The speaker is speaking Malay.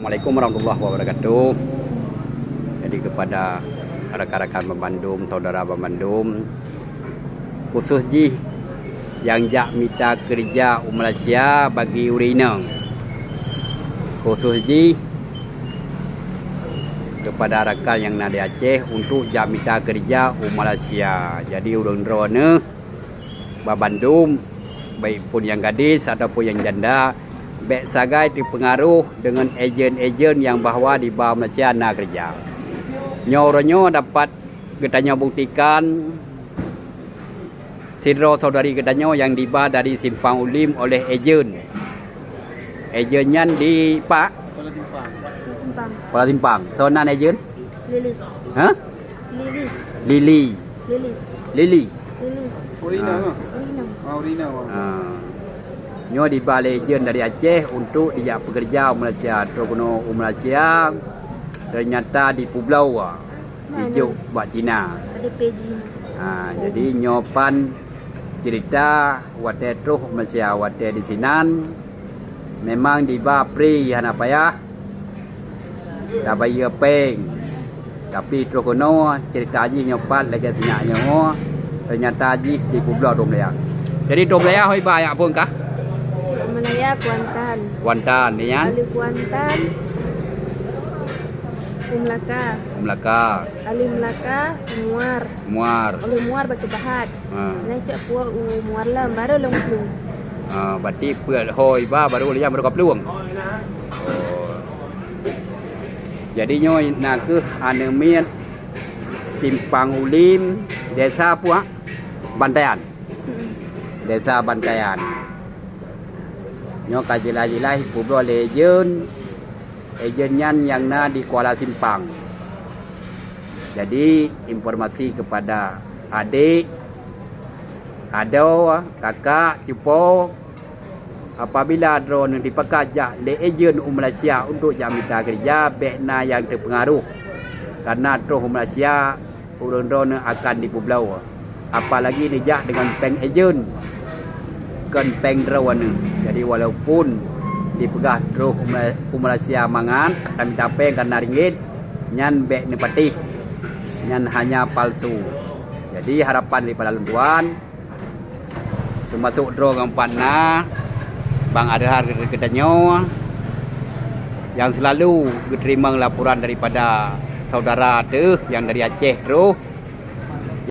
Assalamualaikum warahmatullahi wabarakatuh. Jadi kepada rakan-rakan Bandung, saudara Bandung, khusus ji yang jak minta kerja Malaysia bagi urina, khusus ji kepada rakan yang ada Aceh untuk jak minta kerja Malaysia. Jadi urang-urang Bandung, baik pun yang gadis ataupun yang janda, baik sagai dipengaruh dengan ejen-ejen yang bahawa di bawah Malaysia nak kerja. Nyoronyo dapat katanya buktikan sidro saudari katanya yang dibawa dari Simpang Ulim oleh ejen. Ejennya di Pak Kuala Simpang. So nan ejen? Lilis. Hah? Lilis. Lili. Lilis. Lili. Lilis. Urina. Urina. Urina. Nyo di balai ejen dari Aceh untuk dia pekerja Malaysia. Terus Malaysia ternyata di Pulau hijau buat Cina. Ada peji. Jadi nyopan cerita wate terus Malaysia wate di sinan memang di bapri apa ya? Dah bayar peng. Tapi terus cerita aji nyopan lagi sinyaknya ternyata aji di Pulau Domlea. Jadi Domlea hoi banyak pun kah? Malaya Kuantan. Kuantan ni ya? Ali Kuantan. Melaka. Ali Melaka Muar. Muar. Oleh Muar batu bahat. Nak puak Muar lah baru long plung. Berarti puak hoi baru lihat baru kapluang. Jadi nyo nak ke anemian Simpang Ulim desa puak Bantaian. Desa Bantaian. Nyo kajilah-jilah pulau ejen yang na di Kuala Simpang. Jadi informasi kepada adik, ado, kakak, cupo, apabila drone dipekajak le ejen Malaysia untuk jam minta kerja, bekna yang terpengaruh karena terus Malaysia drone akan di Pulau. Apalagi dijak dengan peng ejen kan peng drone. Jadi walaupun dipegah terus Malaysia mangan dan capek karena ringgit nyan bek nepati nyan hanya palsu. Jadi harapan daripada tuan termasuk drone empatna Bang Adhar kedanyo yang selalu diterima laporan daripada saudara tu yang dari Aceh terus